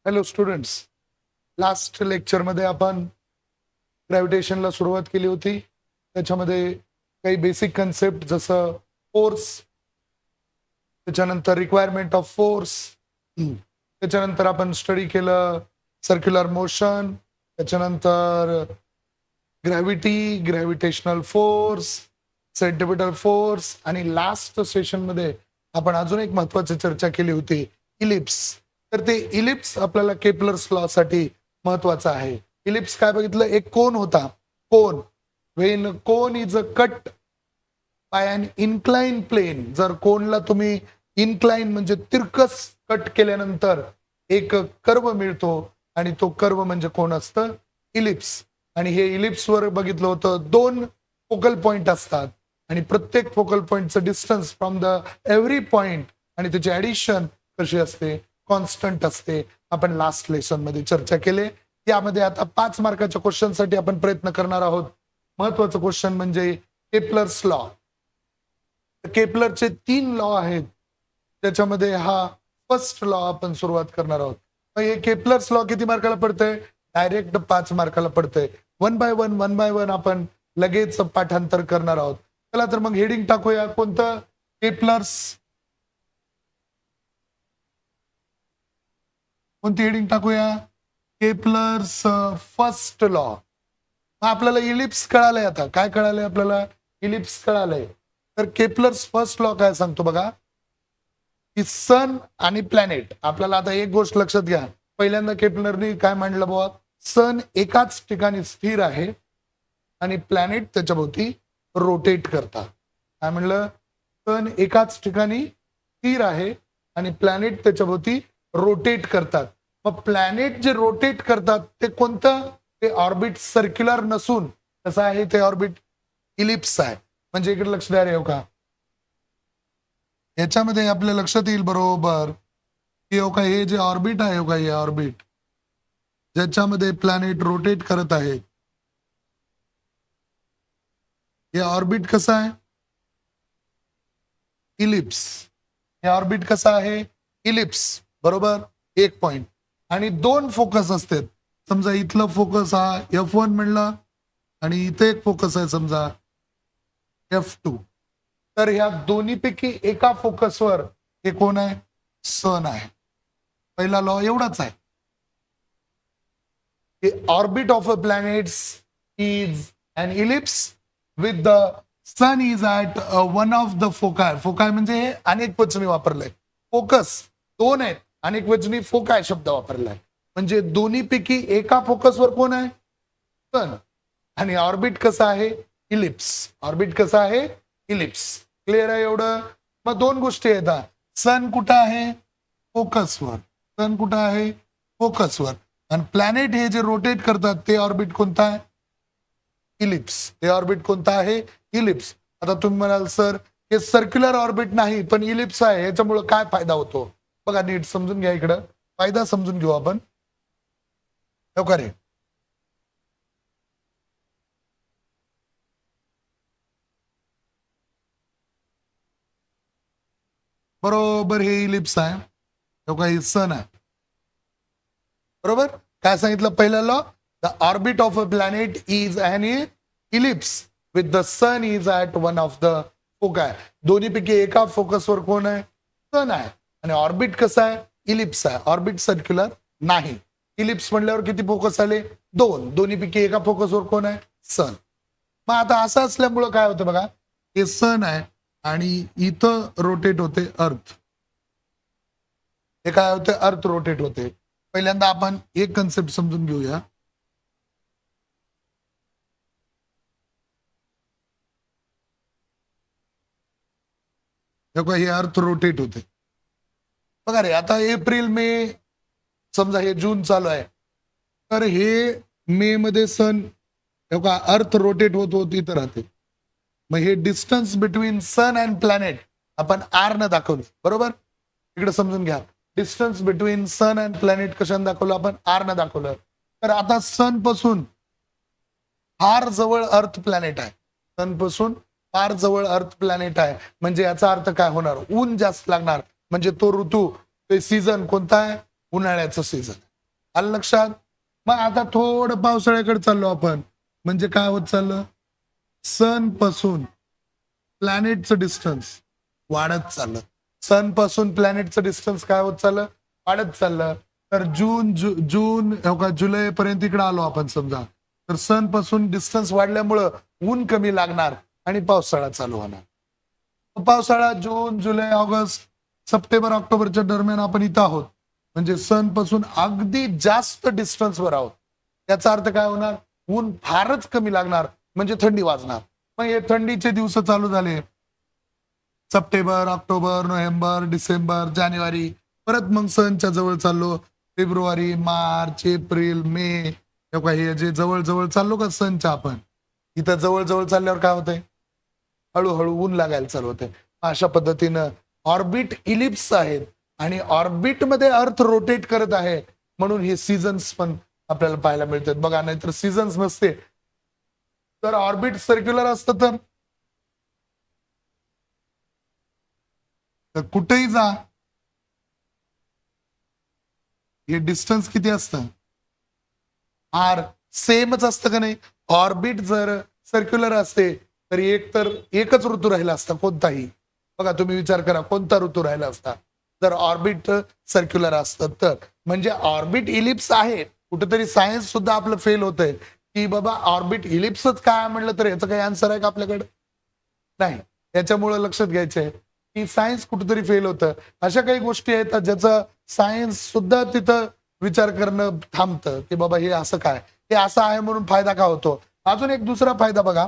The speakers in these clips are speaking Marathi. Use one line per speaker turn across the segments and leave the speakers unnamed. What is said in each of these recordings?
हॅलो स्टुडंट्स, लास्ट लेक्चरमध्ये आपण ग्रॅव्हिटेशनला सुरुवात केली होती. त्याच्यामध्ये काही बेसिक कन्सेप्ट जसं फोर्स, त्याच्यानंतर रिक्वायरमेंट ऑफ फोर्स, त्याच्यानंतर आपण स्टडी केलं सर्क्युलर मोशन, त्याच्यानंतर gravity, gravitational force, centripetal force आणि लास्ट सेशनमध्ये आपण अजून एक महत्वाची चर्चा केली होती, इलिप्स. तर ते इलिप्स आपल्याला केपलर्स लॉ साठी महत्वाचं आहे. इलिप्स काय बघितलं, एक कोन होता. Cone, when cone is a cut by an incline plane. जर कोनला तुम्ही इन्क्लाइन म्हणजे तिरकस कट केल्यानंतर एक कर्व मिळतो आणि तो कर्व म्हणजे कोण असतं, इलिप्स. आणि हे इलिप्स वर बघितलं होतं, दोन फोकल पॉइंट असतात आणि प्रत्येक फोकल पॉइंटचं distance from the every point आणि त्याची ऍडिशन कशी असते, कॉन्स्टंट असते. आपण लास्ट लेसन मध्ये चर्चा केले. यामध्ये आता 5 मार्काच्या क्वेश्चन साठी आपण प्रयत्न करणार आहोत. महत्वाचं क्वेश्चन म्हणजे केपलर्स लॉ. केपलरचे 3 लॉ आहेत, त्याच्यामध्ये हा फर्स्ट लॉ आपण सुरुवात करणार आहोत. हे केपलर्स लॉ किती मार्काला पडतंय? डायरेक्ट 5 मार्काला पडतंय. वन बाय वन आपण लगेच पाठांतर करणार आहोत. चला तर मग हेडिंग टाकूया. कोणतं? केपलर्स. कोणती हेडिंग टाकूया? Kepler's first law. आपल्याला इलिप्स कळालंय. आता काय कळालंय आपल्याला? इलिप्स कळालंय. तर केपलर्स फर्स्ट लॉ काय सांगतो बघा, की सन आणि प्लॅनेट. आपल्याला आता एक गोष्ट लक्षात घ्या, पहिल्यांदा केपलरनी काय मांडलं बाबा, सन एकाच ठिकाणी स्थिर आहे आणि प्लॅनेट त्याच्याभोवती रोटेट करतात. काय म्हणलं? सन एकाच ठिकाणी स्थिर आहे आणि प्लॅनेट त्याच्याभोवती रोटेट करतात. मग प्लॅनेट जे रोटेट करतात ते कोणतं? ते ऑर्बिट सर्क्युलर नसून कसं आहे, ते ऑर्बिट इलिप्स आहे. म्हणजे इकडे लक्ष द्या रे हो का, याच्यामध्ये आपल्या लक्षात येईल बरोबर की हो का, हे जे ऑर्बिट आहे हो का, हे ऑर्बिट ज्याच्यामध्ये प्लॅनेट रोटेट करत आहे, हे ऑर्बिट कसं आहे? इलिप्स. हे ऑर्बिट कसं आहे? इलिप्स. बरोबर. एक पॉइंट आणि दोन फोकस असतात. समजा इथलं फोकस हा F1 म्हणला आणि इथे एक फोकस आहे समजा F2. तर ह्या दोन्हीपैकी एका फोकसवर हे कोण आहे? सन आहे. पहिला लॉ एवढाच आहे. The orbit of a planet is an ellipse with the sun is at one of the foci. Foci म्हणजे हे अनेक वचनी वापरलंय. फोकस दोन आहेत, अनेक वचनी फोकाय शब्द वापरलाय. म्हणजे दोन्हीपैकी एका फोकसवर कोण आहे? सन. आणि ऑर्बिट कसं आहे? इलिप्स. ऑर्बिट कसं आहे? इलिप्स. क्लिअर आहे एवढं? मग दोन गोष्टी येतात. सन कुठं आहे? फोकसवर. सन कुठं आहे? फोकसवर. आणि प्लॅनेट हे जे रोटेट करतात ते ऑर्बिट कोणता आहे? इलिप्स. ते ऑर्बिट कोणता आहे? इलिप्स. आता तुम्ही म्हणाल सर हे सर्क्युलर ऑर्बिट नाही पण इलिप्स आहे, याच्यामुळे काय फायदा होतो? बघा नीट समजून घ्या. इकडं फायदा समजून घेऊ आपण. रे बरोबर, हे इलिप्स आहे, हे सन आहे. बरोबर. काय सांगितलं पहिलं law? The orbit of a planet is an ellipse with the sun is at one of the foci. दोन्हीपैकी एका फोकसवर कोण आहे? सन आहे. आणि ऑर्बिट कसं आहे? इलिप्स आहे. ऑर्बिट सर्क्युलर नाही. इलिप्स म्हणल्यावर किती फोकस आले? दोन. दोन्हीपैकी एका फोकसवर कोण आहे? सन. मग आता असं असल्यामुळं काय होतं बघा, हे सन आहे आणि इथं रोटेट होते अर्थ. हे काय होते? अर्थ रोटेट होते. पहिल्यांदा आपण एक कन्सेप्ट समजून घेऊया. हे अर्थ रोटेट होते. बघा रे, आता एप्रिल मे, समजा हे जून चालू आहे, तर हे मे मध्ये सन अर्थ रोटेट होत होत इथं राहते. मग हे distance between sun and planet आपण आर न दाखवलं. बरोबर. इकडे समजून घ्या, distance between sun and planet कशाने दाखवलं? आपण आर न दाखवलं. तर आता सन पासून फार जवळ अर्थ प्लॅनेट आहे. सन पासून फार जवळ अर्थ प्लॅनेट आहे. म्हणजे याचा अर्थ काय होणार? ऊन जास्त लागणार. म्हणजे तो ऋतू, ते सीझन कोणता आहे? उन्हाळ्याचं सीझन. आलं लक्षात? मग आता थोडं पावसाळ्याकडे चाललो आपण. म्हणजे काय होत चाललं? सन पासून प्लॅनेटचं डिस्टन्स वाढत चाललं. सन पासून प्लॅनेटचं डिस्टन्स काय होत चाललं? वाढत चाललं. तर जून हो का जुलै पर्यंत इकडे आलो आपण समजा. तर सन पासून डिस्टन्स वाढल्यामुळं ऊन कमी लागणार आणि पावसाळा चालू होणार. पावसाळा जून, जुलै, ऑगस्ट, सप्टेंबर, ऑक्टोबरच्या दरम्यान आपण इथं आहोत. म्हणजे सन पासून अगदी जास्त डिस्टन्सवर आहोत. याचा अर्थ काय होणार? ऊन फारच कमी लागणार म्हणजे थंडी वाजणार. मग हे थंडीचे दिवस चालू झाले. सप्टेंबर, ऑक्टोबर, नोव्हेंबर, डिसेंबर, जानेवारी. परत मग सणच्या जवळ चाललो. फेब्रुवारी, मार्च, एप्रिल, मे. हे बघा हे जे जवळ-जवळ चाललो का सणच्या आपण. इथं जवळ-जवळ चालल्यावर काय होतंय? हळू-हळू ऊन लागायला चालू होते. अशा पद्धतीनं ऑर्बिट इलिप्स आहेत आणि ऑर्बिटमध्ये अर्थ रोटेट करत आहे. म्हणून हे सीझन्स पण आपल्याला पाहायला मिळतात. बघा नाहीतर सीझन्स नसते तर ऑर्बिट सर्क्युलर असतं तर कुठेही जा, हे डिस्टन्स किती असतं? आर सेमच असतं का नाही? ऑर्बिट जर सर्क्युलर असते तर एकच ऋतू राहिला असता कोणताही. बघा तुम्ही विचार करा कोणता ऋतू राहिला असता जर ऑर्बिट सर्क्युलर असतं तर. म्हणजे ऑर्बिट इलिप्स आहे. कुठेतरी सायन्स सुद्धा आपलं फेल होतंय की बाबा ऑर्बिट इलिप्सच काय म्हणलं तर याचं काही आन्सर आहे का आपल्याकडे? नाही. याच्यामुळे लक्षात घ्यायचं आहे की सायन्स कुठेतरी फेल होतं. अशा काही गोष्टी आहेत ज्याचं सायन्स सुद्धा तिथं विचार करणं थांबतं की बाबा हे असं काय? हे असं आहे म्हणून फायदा का होतो? अजून एक दुसरा फायदा बघा.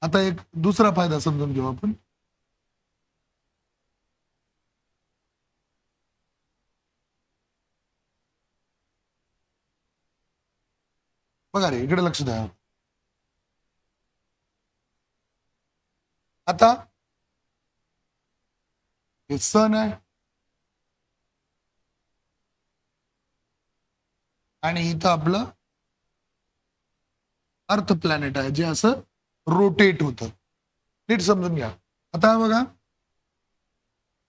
आता एक दुसरा फायदा समजून घेऊ आपण. बघा रे इकडे लक्ष द्या. आता हे सन आहे आणि इथं आपलं अर्थ प्लॅनेट आहे जे असं रोटेट होतं. नीट समजून घ्या. आता बघा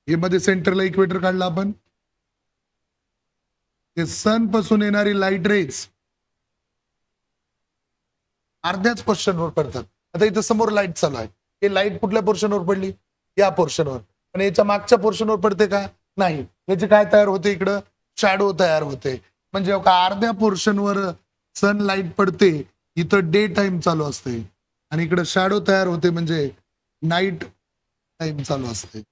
हे मध्ये सेंटरला इक्वेटर काढला आपण. ते सन पासून येणारी लाईट रेज अर्ध्याच पोर्शनवर पडतात. आता इथं समोर लाईट चालू आहे. हे लाईट कुठल्या पोर्शनवर पडली? या पोर्शनवर. पण याच्या मागच्या पोर्शनवर पडते का? नाही. याचे काय तयार होते इकडं? शॅडो तयार होते. म्हणजे का अर्ध्या पोर्शनवर सनलाईट पडते, इथं डे टाइम चालू असते आणि इकडं शॅडो तयार होते म्हणजे नाईट टाइम चालू असते.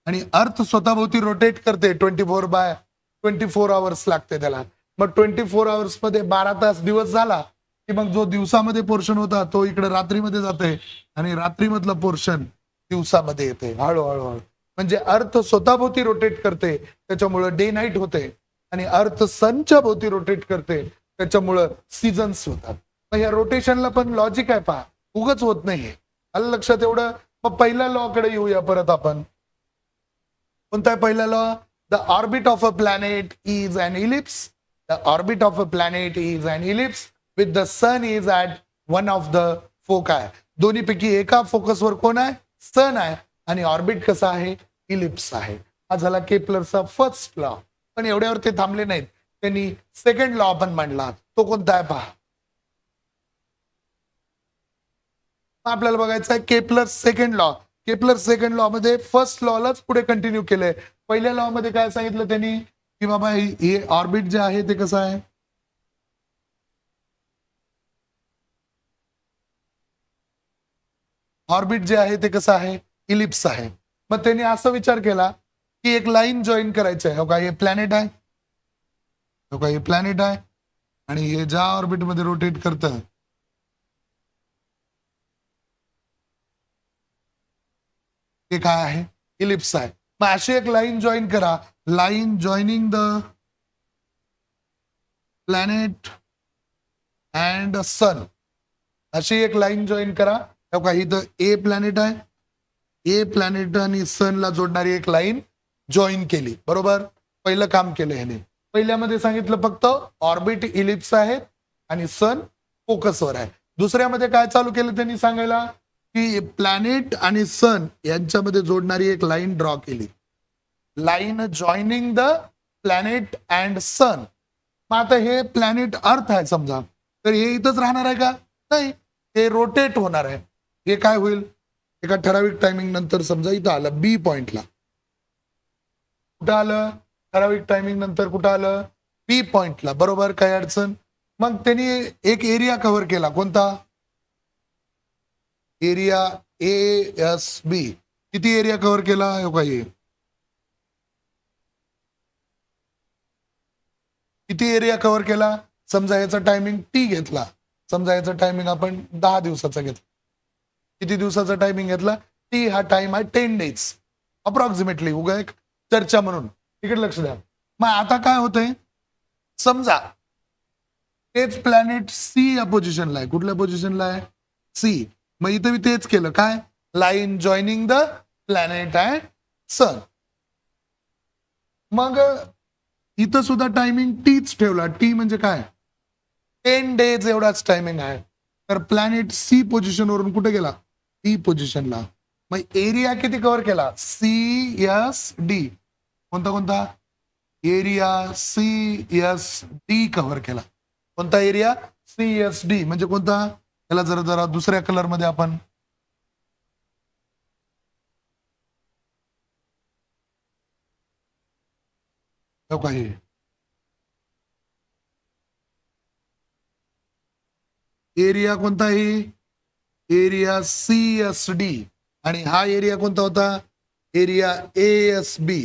आणि अर्थ स्वतःभोवती रोटेट करते 24 अवर्स लागते त्याला. मग 24 अवर्स मध्ये 12 तास दिवस झाला की मग जो दिवसामध्ये पोर्शन होता तो इकडे रात्रीमध्ये जाते आणि रात्रीमधला पोर्शन दिवसामध्ये येते हळूहळू. म्हणजे अर्थ स्वतःभोवती रोटेट करते त्याच्यामुळे डे नाईट होते आणि अर्थ सनच्या भोवती रोटेट करते त्याच्यामुळं सीझन्स होतात. मग या रोटेशनला पण लॉजिक आहे पहा, उगच होत नाहीये. आलं लक्षात एवढं? मग पहिल्या लॉ कडे येऊया परत आपण. कोणता आहे पहिला law? The orbit of a planet is an ellipse. The orbit of a planet is an ellipse with the sun is at one of the foci. दोन्हीपैकी एका फोकसवर कोण आहे? सन आहे आणि ऑर्बिट कसा आहे? इलिप्स आहे. हा झाला केपलरचा फर्स्ट लॉ. पण एवढ्यावर ते थांबले नाहीत. त्यांनी सेकंड लॉ पण मांडला. तो कोणता आहे पहा. आपल्याला बघायचं आहे Kepler second law. Kepler second law मध्ये फर्स्ट लॉलाच पुढे कंटिन्यू केलंय. पहिल्या लॉ मध्ये काय सांगितलं त्यांनी की बाबा हे ऑर्बिट जे आहे ते कसं आहे? ऑर्बिट जे आहे ते कसं आहे? इलिप्स आहे. मग त्यांनी असा विचार केला की एक लाईन जॉईन करायची आहे. हो का हे प्लॅनेट आहे. हो का हे प्लॅनेट आहे आणि हे ज्या ऑर्बिटमध्ये रोटेट करतं ते काय आहे? इलिप्स आहे. मग अशी एक लाईन जॉईन करा. Line joining the planet and sun. अशी एक लाईन जॉईन करा. हो का इथं ए प्लॅनेट आहे. ए प्लॅनेट आणि सनला जोडणारी एक लाईन जॉईन केली. बरोबर? पहिलं काम केलं ह्याने. पहिल्यामध्ये सांगितलं फक्त ऑर्बिट इलिप्स आहेत आणि सन फोकसवर आहे. दुसऱ्यामध्ये काय चालू केलं त्यांनी सांगायला की प्लॅनेट आणि सन यांच्यामध्ये जोडणारी एक लाईन ड्रॉ केली. Line joining the planet and sun. मग आता हे प्लॅनेट अर्थ आहे समजा, तर हे इथंच राहणार आहे का? नाही, हे रोटेट होणार आहे. हे काय होईल, एका ठराविक टायमिंग नंतर समजा इथं आलं बी पॉइंटला. कुठं आलं? ठराविक टायमिंग नंतर कुठं आलं? बी पॉइंटला. बरोबर, काय अडचण? मग त्यांनी एक एरिया कव्हर केला. कोणता? Area ASB. किती एरिया कव्हर केला? हे किती एरिया कव्हर केला? समजा याचा टायमिंग टी घेतला. समजा याचा टायमिंग आपण 10 दिवसाचा घेतला. किती दिवसाचा टायमिंग घेतला? टी हा टाइम आहे 10 डेज अप्रॉक्सिमेटली. उगा एक चर्चा म्हणून. तिकडे लक्ष द्या. मग आता काय होतंय, समजा तेच प्लॅनेट सी या पोझिशनला आहे. कुठल्या पोझिशनला आहे? सी. मग इथं मी तेच केलं. काय? Line joining the planet and sun. मग इथं सुद्धा टायमिंग टीच ठेवला. टी म्हणजे काय? 10 डेज एवढाच टायमिंग आहे. तर प्लॅनेट सी पोझिशन वरून कुठे गेला? डी पोझिशनला. मग एरिया किती कव्हर केला? CSD. कोणता कोणता? एरिया CSD कव्हर केला. कोणता एरिया? CSD. म्हणजे कोणता? त्याला जरा जरा दुसऱ्या कलर मध्ये आपण काही एरिया कोणता आहे? Area CSD. आणि हा एरिया कोणता होता? Area ASB.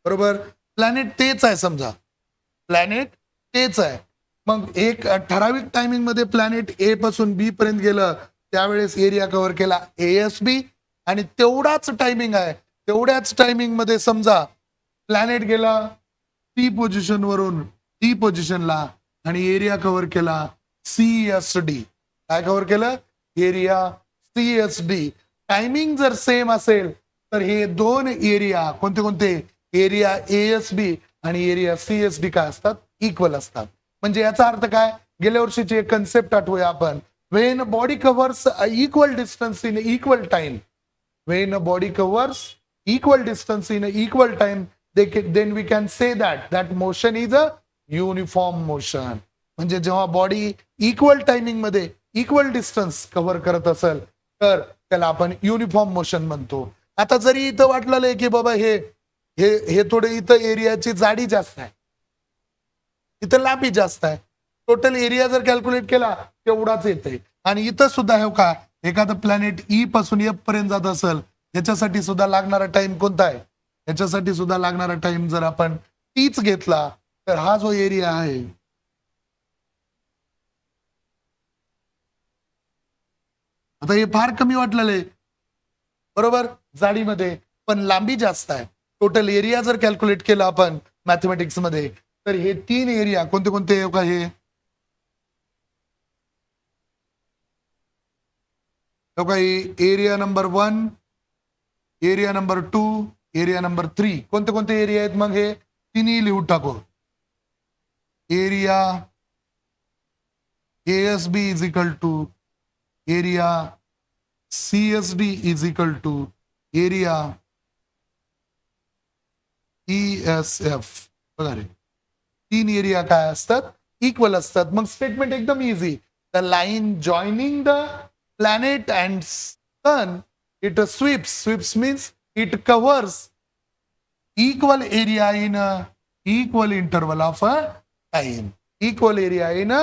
बरोबर. प्लॅनेट तेच आहे समजा, प्लॅनेट तेच आहे. मग एक ठराविक टायमिंग मध्ये प्लॅनेट ए पासून बी पर्यंत गेलं, त्यावेळेस एरिया कव्हर केला ASB. आणि तेवढाच टायमिंग आहे, तेवढ्याच टायमिंग मध्ये समजा प्लॅनेट गेला टी पोझिशन वरून डी पोझिशनला आणि एरिया कव्हर केला CSD. काय कव्हर केलं? Area CSD. टायमिंग जर सेम असेल तर हे दोन एरिया कोणते कोणते? एरिया ASB आणि एरिया CSD काय असतात? इक्वल असतात. म्हणजे याचा अर्थ काय? गेल्या वर्षीची एक कन्सेप्ट आठवूया आपण. Wien body covers equal distance in equal time, when a body covers equal distance in a equal time, then we can say that motion is a uniform motion. म्हणजे जेव्हा बॉडी इक्वल टायमिंग मध्ये इक्वल डिस्टन्स कव्हर करत असेल तर त्याला आपण युनिफॉर्म मोशन म्हणतो. आता जरी इथं वाटलेलं आहे की बाबा हे हे हे थोडे इथं एरियाची जाडी जास्त आहे, इथं लांबी जास्त आहे, टोटल एरिया जर कॅल्क्युलेट केला तेवढाच येते. आणि इथं सुद्धा हे का एखादं प्लॅनेट ई पासून एफ पर्यंत जात असेल, याच्यासाठी सुद्धा लागणारा टाइम कोणता आहे? याच्यासाठी सुद्धा लागणारा टाइम जर आपण टीच घेतला तर हा जो एरिया आहे, आता हे फार कमी वाटलेलं आहे बरोबर जाडीमध्ये, पण लांबी जास्त आहे. टोटल एरिया जर कॅल्क्युलेट केला आपण मॅथमॅटिक्स मध्ये, तर हे 3 एरिया कोणते कोणते का? हे area number 1, area number 2, area number 3. कोणते कोणते एरिया आहेत? मग हे तिन्ही लिहून टाकू. Area ASB is equal to area CSD is equal to area ESF. बघा रे, 3 एरिया काय असतात? इक्वल असतात. मग स्टेटमेंट एकदम easy. The line joining the planet and sun, it sweeps means it covers equal area in a equal interval of a time. Equal area in a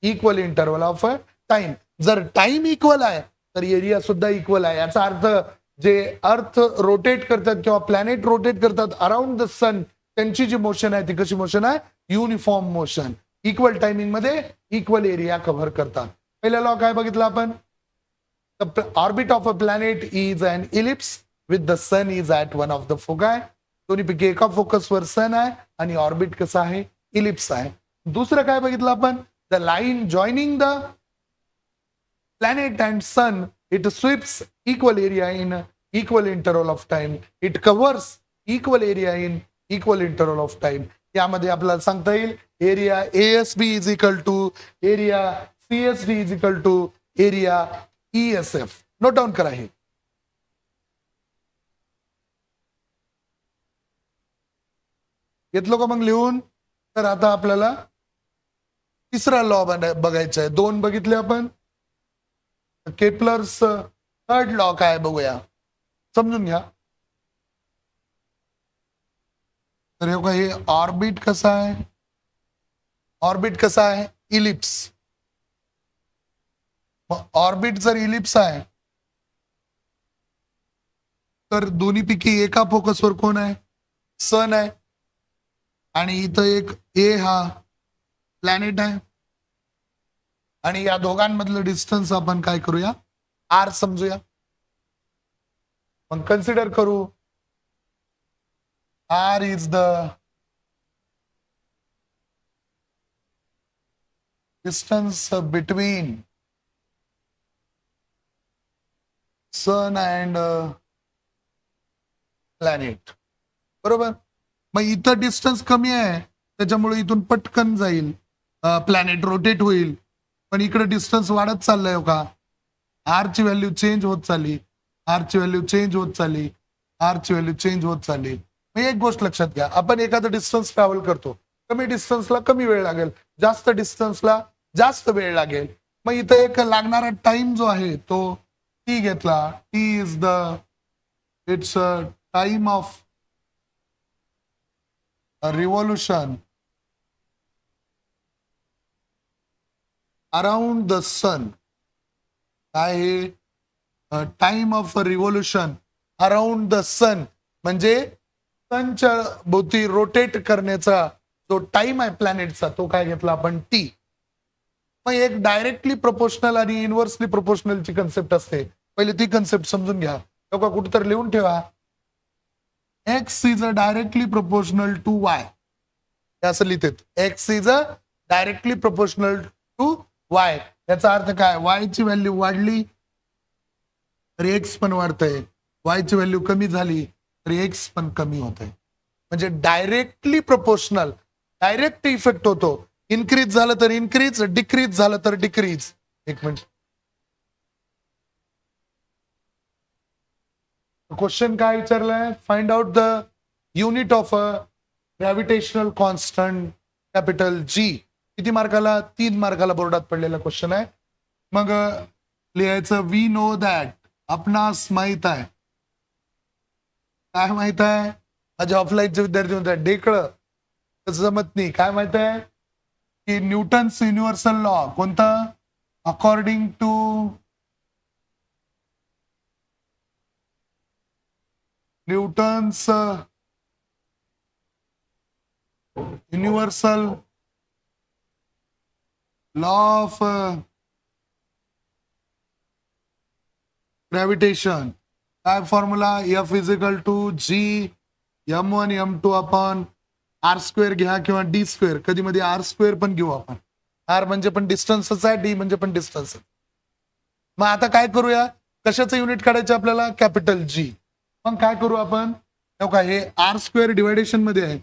equal interval of a time. जर टाइम इक्वल आहे तर एरिया सुद्धा इक्वल आहे. याचा अर्थ जे अर्थ रोटेट करतात किंवा प्लॅनेट रोटेट करतात अराउंड द सन, त्यांची जी मोशन आहे ती कशी मोशन आहे? Uniform motion. इक्वल टायमिंग मध्ये इक्वल एरिया कव्हर करतात. पहिला लॉ काय बघितला आपण? The orbit of a planet is an ellipse with the sun is at one of the foci. दोन्हीपैकी एका फोकसवर सन आहे आणि ऑर्बिट कसं आहे? इलिप्स आहे. दुसरं काय बघितलं आपण? The line joining the planet and sun, it sweeps equal area in equal interval of time. It covers equal area in equal interval of time. यामध्ये आपल्याला सांगता येईल area ASB is equal to area CSD is equal to area ESF. Note down करा हे. घेतलो का मग लिहून? तर आता आपल्याला तिसरा लॉ बघायचा आहे. 2 बघितले आपण. केपलर्स थर्ड लॉ काय बघूया, समजून घ्या. तर हे ऑर्बिट कसा आहे? ऑर्बिट कसा आहे? इलिप्स. ऑर्बिट जर इलिप्स आहे तर दोन्ही पैकी एका फोकसवर कोण आहे? सन आहे. आणि इथं एक ए हा प्लॅनेट आहे. आणि या दोघांमधलं डिस्टन्स आपण काय करूया? आर समजूया. मग कन्सिडर करू r is the distance between sun and planet. बरोबर. मग इथं डिस्टन्स कमी आहे त्याच्यामुळे इथून पटकन जाईल, प्लॅनेट रोटेट होईल. पण इकडे डिस्टन्स वाढत चाललंय हो का? आर ची व्हॅल्यू चेंज होत चालली, आर ची व्हॅल्यू चेंज होत चालली, आर ची व्हॅल्यू चेंज होत चालली. मग एक गोष्ट लक्षात घ्या, आपण एखादा डिस्टन्स ट्रॅव्हल करतो, कमी डिस्टन्सला कमी वेळ लागेल, जास्त डिस्टन्सला जास्त वेळ लागेल. मग इथं एक लागणारा टाइम जो आहे तो टी घेतला. T is the its time of revolution around the sun. काय हे? Time of revolution around the sun म्हणजे सनच्या भोवती रोटेट करण्याचा जो टाइम आहे प्लॅनेटचा तो काय घेतला आपण? टी. मग एक डायरेक्टली प्रोपोर्शनल आणि इनव्हर्सली प्रोपोर्शनलची कन्सेप्ट असते. पहिले ती कन्सेप्ट समजून घ्या. का कुठेतरी लिहून ठेवा. X is a directly proportional to y. असं लिहितात. X is a directly proportional to y. याचा अर्थ काय? वाय ची व्हॅल्यू वाढली तर एक्स पण वाढतंय, वाय ची व्हॅल्यू कमी झाली तर एक्स पण कमी होत आहे. म्हणजे डायरेक्टली प्रोपोर्शनल, डायरेक्ट इफेक्ट होतो. इन्क्रीज झालं तर इन्क्रीज, डिक्रीज झालं तर डिक्रीज. एक मिनिट. क्वेश्चन काय विचारलाय? Find out the unit of a gravitational constant capital G. किती मार्काला? 3 मार्काला बोर्डात पडलेला क्वेश्चन आहे. मग लिहायचं वी नो दॅट. आपणास माहित आहे. काय माहित आहे? माझ्या ऑफलाईनचे विद्यार्थी म्हणतात डेकळ जमत नाही. काय माहित आहे? की न्यूटन्स युनिव्हर्सल लॉ कोणता? According to Newton's universal law of gravitation. काय formula? F is equal to G M1 M2 upon R square घ्या किंवा डी स्क्वेअर. कधी मध्ये आर स्क्वेअर पण घेऊ आपण. आर म्हणजे पण डिस्टन्सच आहे, डी म्हणजे पण डिस्टन्स. मग आता काय करूया? कशाचं युनिट काढायचं आपल्याला? Capital G. मग काय करू आपण? हे आर स्क्वेअर डिवायडेशन मध्ये आहे,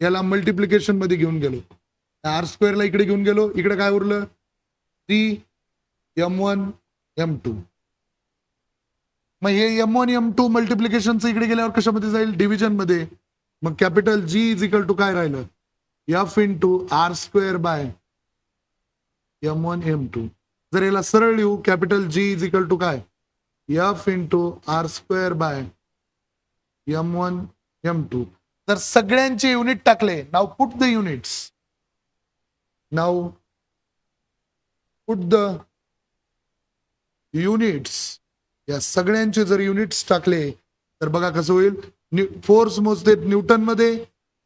याला मल्टिप्लिकेशन मध्ये घेऊन गेलो. आर स्क्वेअरला इकडे घेऊन गेलो, इकडे काय उरलं? 3 M1 M2. मग हे M1 M2 मल्टिप्लिकेशनचं इकडे गेल्यावर कशामध्ये जाईल? डिव्हिजन मध्ये. मग capital G is equal to काय राहिलं? F into R square by M1 M2. जर याला सरळ लिहू, capital G is equal to काय? F into R square by M1 M2. तर सगळ्यांचे युनिट टाकले. Now put the units. Now put the units. या सगळ्यांचे जर युनिट्स टाकले तर बघा कसं होईल. फोर्स मोजतेत न्यूटन मध्ये,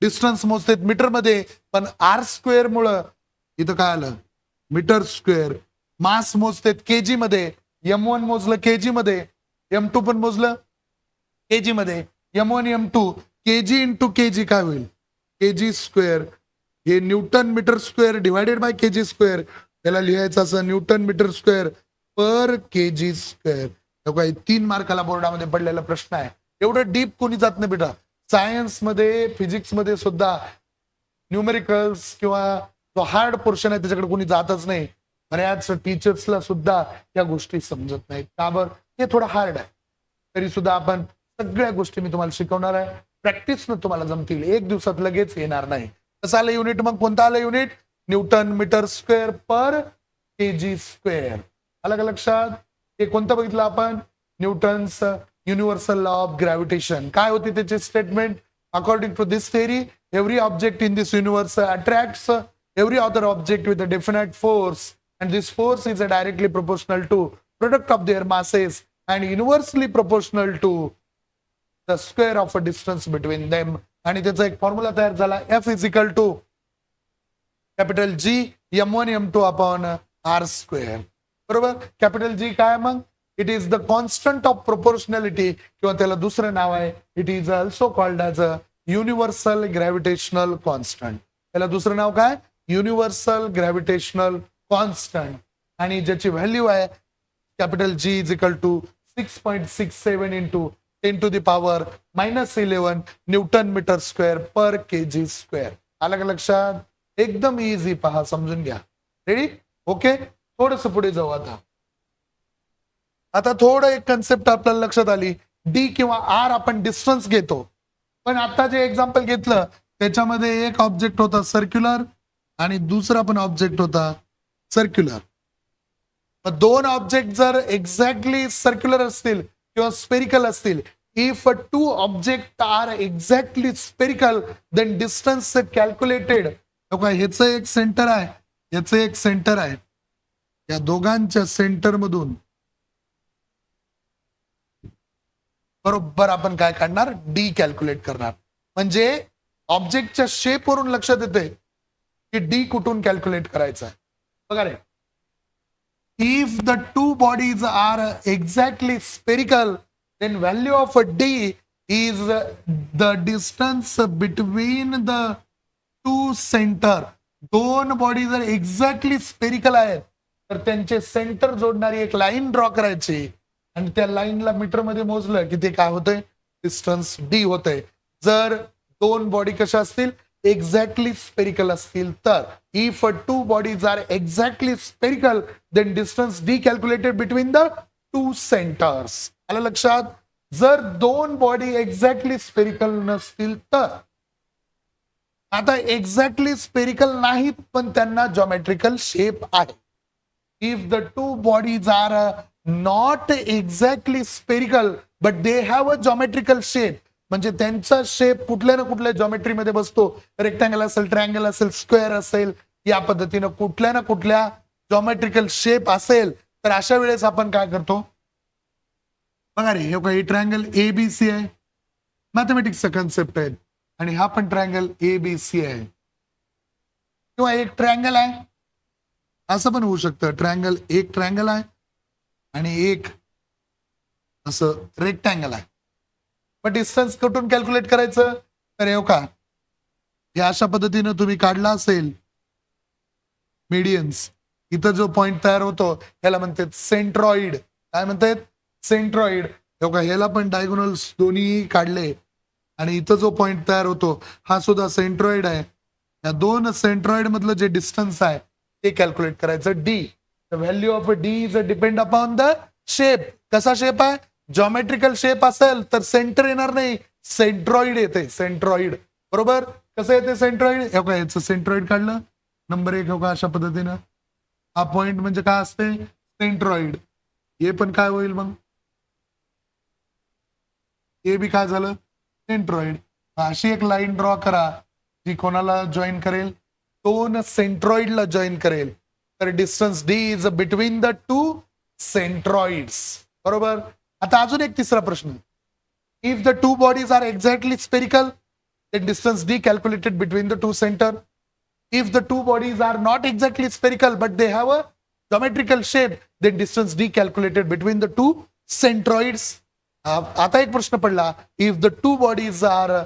डिस्टन्स मोजतेत मीटर मध्ये, पण आर स्क्वेअर मुळे इथं काय आलं? Metre square. मास मोजतेत केजी मध्ये, M1 मोजलं केजी मध्ये, M2 पण मोजलं केजी मध्ये. M1 M2 KG into KG काय होईल? KG square. हे newton metre square divided by KG square. त्याला लिहायचं असं newton metre square per KG square. 3 मार्काला बोर्डामध्ये पडलेला प्रश्न आहे. एवढं डीप कोणी जात नाही बेटा. सायन्स मध्ये, फिजिक्स मध्ये सुद्धा न्यूमेरिकल्स किंवा जो हार्ड पोर्शन आहे त्याच्याकडे कोणी जातच नाही. बऱ्याच टीचर्सला सुद्धा या गोष्टी समजत नाहीत. का बरं? हे थोडं हार्ड आहे. तरी सुद्धा आपण सगळ्या गोष्टी मी तुम्हाला शिकवणार आहे. प्रॅक्टिसनं तुम्हाला जमतील, एक दिवसात लगेच येणार नाही. कसं आलं युनिट, मग कोणतं आलं unit? Newton metre square per KG square. आलं का लक्षात? हे कोणतं बघितलं आपण? Newton's universal law of gravitation. काय होती त्याची statement? According to this theory, every object in this universe attracts every other object with a definite force, and this force is directly proportional to product of their masses and universally proportional to the square of a distance between them. आणि त्याचा एक फॉर्म्युला तयार झाला, F is equal to capital G m1 m2 upon r square. बरोबर. कॅपिटल G काय मग? It is the constant of proportionality, किंवा त्याला दुसरं नाव आहे, it is also called as a universal gravitational constant. त्याला दुसरं नाव काय? Universal gravitational constant. आणि ज्याची व्हॅल्यू आहे capital G is equal to 6.67 into 10 to the power -11 newton metre square per KG square. आलं का लक्षात? एकदम इझी, पहा समजून घ्या. रेडी? ओके. थोडस पुढे जाऊ आता थोडं एक कन्सेप्ट आपल्याला लक्षात आली. डी किंवा आर आपण डिस्टन्स घेतो, पण आता जे एक्झाम्पल घेतलं त्याच्यामध्ये एक ऑब्जेक्ट होता सर्क्युलर आणि दुसरा पण ऑब्जेक्ट होता सर्क्युलर. दोन ऑब्जेक्ट जर एक्झॅक्टली सर्क्युलर असतील किंवा स्पेरिकल असतील, if two object are exactly spherical, then distance calculated. ह्याचं एक सेंटर आहे, याचं एक सेंटर आहे, या दोघांच्या सेंटर मधून बरोबर आपण काय काढणार? डी कॅल्क्युलेट करणार. म्हणजे ऑब्जेक्टच्या शेप वरून लक्षात येते की डी कुठून कॅल्क्युलेट करायचा आहे. बघा रे, if the two bodies are exactly spherical, then value of D is the distance between the two centre. दोन बॉडी जर एक्झॅक्टली स्पेरिकल आहेत तर त्यांचे सेंटर जोडणारी एक लाईन ड्रॉ करायची, आणि त्या लाईनला मीटर मध्ये मोजलं की ते काय होतंय? डिस्टन्स डी होतंय. जर दोन बॉडी कशा असतील? एक्झॅक्टली स्पेरिकल असतील तर. If two bodies are exactly spherical, then distance d calculated between the two centres. आलं लक्षात? जर दोन बॉडी एक्झॅक्टली स्पेरिकल नसतील तर, आता एक्झॅक्टली स्पेरिकल नाहीत पण त्यांना जॉमेट्रिकल शेप आहे. If the two bodies are not exactly spherical but they have a geometrical shape, म्हणजे त्यांचा शेप कुठल्या ना कुठल्या जॉमेट्रीमध्ये बसतो. रेक्टँगल असेल, ट्रायंगल असेल, स्क्वेअर असेल, या पद्धतीनं कुठल्या ना कुठल्या जॉमेट्रिकल शेप असेल, तर अशा वेळेस आपण काय करतो? बघा रे, हे काही ट्रायंगल ABC आहे, मॅथमॅटिक्सचा कन्सेप्ट आहे, आणि हा पण ट्रायंगल ABC आहे. किंवा एक ट्रायंगल आहे, असं पण होऊ शकतं. ट्रायंगल, एक ट्रायंगल आहे आणि एक असं रेक्टँगल आहे. पण डिस्टन्स कुठून कॅल्क्युलेट करायचं? तर हे का, हे अशा पद्धतीनं तुम्ही काढला असेल मीडियन्स, इथं जो पॉइंट तयार होतो ह्याला म्हणतात सेंट्रॉइड. काय म्हणतात? सेंट्रॉइड. ह्याला पण डायगोनल्स दोन्ही काढले आणि इथं जो पॉइंट तयार होतो हा सुद्धा सेंट्रॉइड आहे. या दोन सेंट्रॉइड मधलं जे डिस्टन्स आहे ते कॅल्क्युलेट करायचं. D, the value of D is depend upon the shape. कसा शेप आहे? जॉमेट्रिकल शेप असेल तर सेंटर येणार नाही, सेंट्रॉइड येते. सेंट्रॉइड. बरोबर. कसं येते सेंट्रॉइड? याचं सेंट्रॉइड काढलं, नंबर 1 अशा पद्धतीनं. हा पॉइंट म्हणजे काय असते? सेंट्रॉइड. हे पण काय होईल मग? हे बी काय झालं? सेंट्रॉइड. अशी एक लाईन ड्रॉ करा जी कोणाला जॉईन करेल? दोन सेंट्रॉइडला जॉईन करेल. तर distance d is between the two centroids. बरोबर. आता अजून एक तिसरा प्रश्न. If the two bodies are exactly spherical, then distance d calculated between the two center. If the two bodies are not exactly spherical but they have a geometrical shape, then distance d calculated between the two centroids. आता एक प्रश्न पडला, if the two bodies are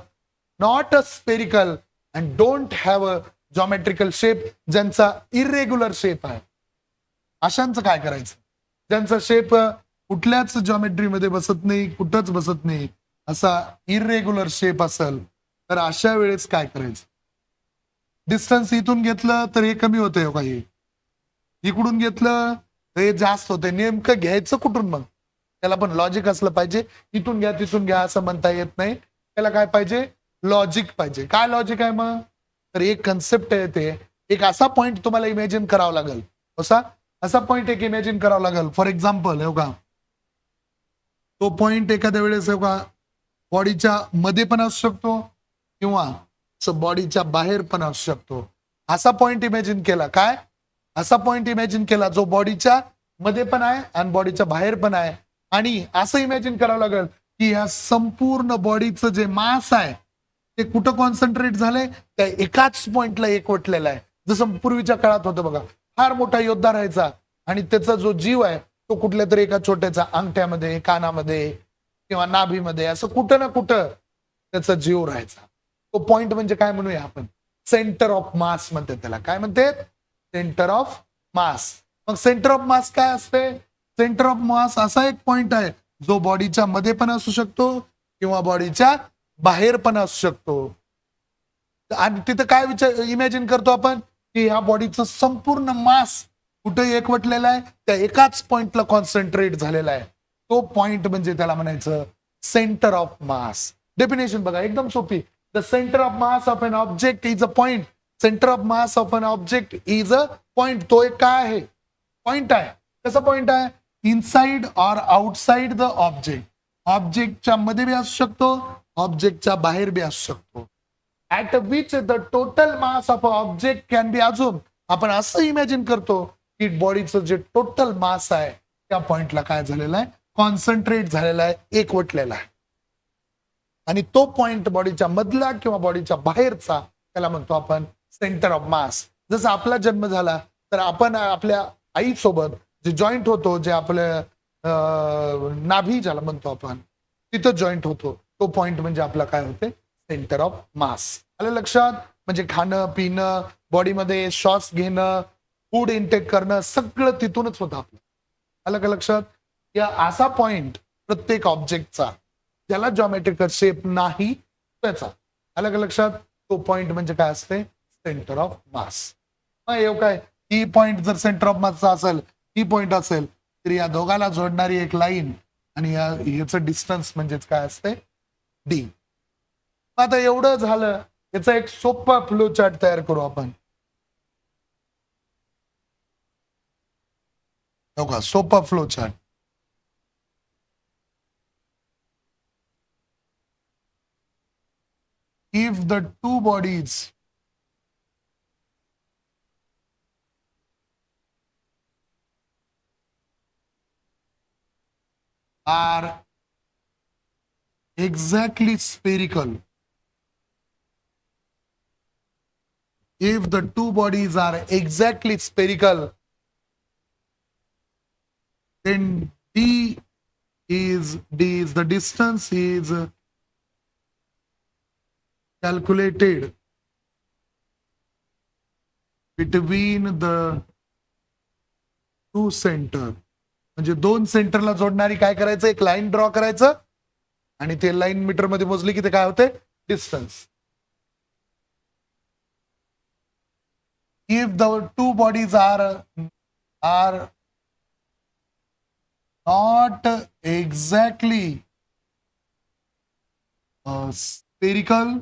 not a spherical and don't have a geometrical shape, ज्यांचा irregular shape आहे, अशांचं काय करायचं? ज्यांचा शेप कुठल्याच जॉमेट्री मध्ये बसत नाही, कुठंच बसत नाही, असा इरेग्युलर शेप असेल तर अशा वेळेस काय करायचं? डिस्टन्स इथून घेतलं तर हे कमी होतंय का? हे इकडून घेतलं तर हे जास्त होतंय. नेमकं घ्यायचं कुठून? मग त्याला पण लॉजिक असलं पाहिजे. इथून घ्या, तिथून घ्या असं म्हणता येत नाही. त्याला काय पाहिजे, लॉजिक पाहिजे. काय लॉजिक आहे मग? तर एक कन्सेप्ट आहे ते, एक असा पॉइंट तुम्हाला इमॅजिन करावा लागेल. कसा? असा पॉइंट एक इमॅजिन करावा लागेल. फॉर एक्झाम्पल हे बघा, तो पॉइंट एखाद्या वेळेस हे बघा बॉडीच्या मध्ये पण असू शकतो किंवा बॉडीच्या बाहेर पण असू शकतो. असा पॉइंट इमॅजिन केला काय? असा पॉइंट इमॅजिन केला जो बॉडीच्या मध्ये पण आहे आणि बॉडीच्या बाहेर पण आहे. आणि असं इमॅजिन करावं लागेल की या संपूर्ण बॉडीचं जे मास आहे ते कुठं कॉन्सन्ट्रेट झालंय? त्या एकाच पॉइंटला एकवटलेलं आहे. जसं पूर्वीच्या काळात होतं बघा, फार मोठा योद्धा राहायचा आणि त्याचा जो जीव आहे तो कुठल्या तरी एका छोट्याच्या अंगठ्यामध्ये, कानामध्ये किंवा नाभीमध्ये असं कुठं ना कुठं त्याचा जीव राहायचा. तो पॉइंट म्हणजे काय म्हणूया आपण? सेंटर ऑफ मास म्हणते त्याला. काय म्हणते? Centre of mass. मग सेंटर ऑफ मास काय असते? सेंटर ऑफ मास असा एक पॉइंट आहे जो बॉडीच्या मध्ये पण असू शकतो किंवा बॉडीच्या बाहेर पण असू शकतो. आणि तिथं काय विचार इमॅजिन करतो आपण की ह्या बॉडीचं संपूर्ण मास कुठे एकवटलेला आहे, त्या एकाच पॉइंटला कॉन्सन्ट्रेट झालेला आहे. तो पॉइंट म्हणजे त्याला म्हणायचं सेंटर ऑफ मास. डेफिनेशन बघा एकदम सोपी. The centre of mass of an object is a point. Centre of mass of an object is a point. तो एक काय आहे? पॉइंट आहे. कसा पॉइंट आहे? Inside or outside the object. ऑब्जेक्टच्या मध्ये बी असू शकतो, ऑब्जेक्टच्या बाहेर बी असू शकतो. At which the total mass of object can be अजून आपण असं इमॅजिन करतो की बॉडीचं जे टोटल मास आहे त्या पॉइंटला काय झालेलं आहे? कॉन्सन्ट्रेट झालेला आहे, एकवटलेला आहे. आणि तो पॉइंट बॉडीच्या मधला किंवा बॉडीच्या बाहेरचा त्याला म्हणतो आपण सेंटर ऑफ मास. जसा आपला जन्म झाला तर आपण आपल्या आईसोबत जे जॉईंट होतो, जे आपल्या नाभी ज्याला म्हणतो आपण, तिथं जॉईंट होतो. तो पॉइंट म्हणजे आपला काय होते? Centre of mass. आलं लक्षात? म्हणजे खाणं पिणं, बॉडीमध्ये श्वास घेणं, फूड इनटेक करणं सगळं तिथूनच होतं आपलं. आलं का लक्षात? या असा पॉइंट प्रत्येक ऑब्जेक्टचा ज्याला जॉमेट्रिकल शेप नाही त्याचा. आलं का लक्षात? तो पॉइंट म्हणजे काय असते? Centre of mass. येऊ काय? ही पॉइंट जर सेंटर ऑफ मासचा असेल, ही पॉइंट असेल, तर या दोघाला जोडणारी एक लाईन आणि याचं डिस्टन्स म्हणजेच काय असते? डी. आता एवढं झालं, याचा एक सोपा फ्लो चार्ट तयार करू आपण. बघा सोपा flow chart. If the two bodies are exactly spherical, if the two bodies are exactly spherical, then D is the distance is calculated between the two center. म्हणजे दोन सेंटरला जोडणारी काय करायचं? एक लाईन ड्रॉ करायचं आणि ते लाईन मीटर मध्ये मोजली की ते काय होते? Distance. If the two bodies are not exactly spherical,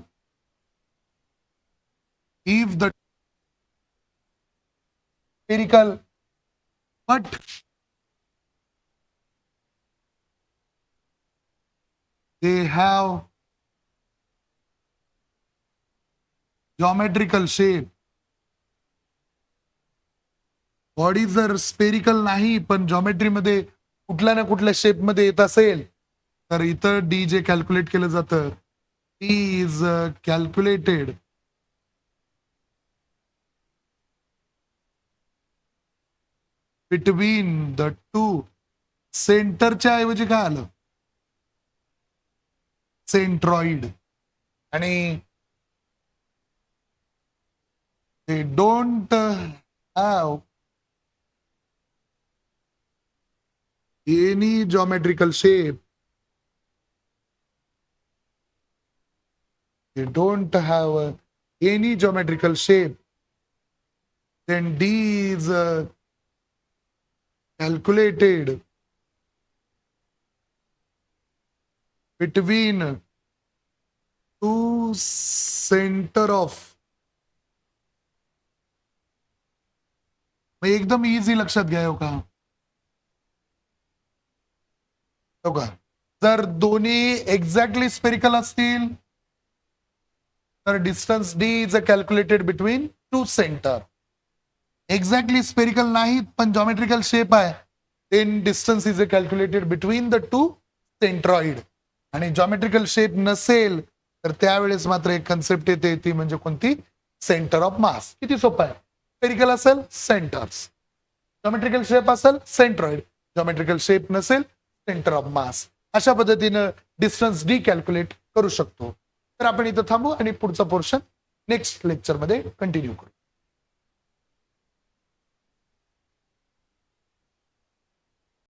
if the spherical but they have geometrical shape. Body जर स्पेरिकल नाही पण जॉमेट्री मध्ये कुठल्या ना कुठल्या शेप मध्ये येत असेल तर इथं डी जे कॅल्क्युलेट केलं जातं, D is calculated between the to. सेंटरच्या ऐवजी काय आलं? सेंट्रॉइड. आणि they don't have any geometrical shape. They don't have any geometrical shape. Then D is calculated between two centre of, एकदम इझी लक्षात घ्या हो का. हो का, जर दोन्ही एक्झॅक्टली स्पेरिकल असतील तर distance d is a calculated between two centre. Exactly spherical नाहीत पण जॉमेट्रिकल शेप आहे, then distance is a calculated between the two centroid. आणि जॉमेट्रिकल शेप नसेल तर त्यावेळेस मात्र एक कन्सेप्ट येते, ती म्हणजे कोणती, सेंटर ऑफ मास. किती सोपं आहे. स्पेरिकल असेल सेंटर्स, जॉमेट्रिकल शेप असेल सेंट्रॉइड, जॉमेट्रिकल शेप नसेल सेंटर ऑफ मास. अशा पद्धतीनं डिस्टन्स डी कॅल्क्युलेट करू शकतो. तर आपण इथं थांबू आणि पुढचा पोर्शन नेक्स्ट लेक्चरमध्ये कंटिन्यू करू.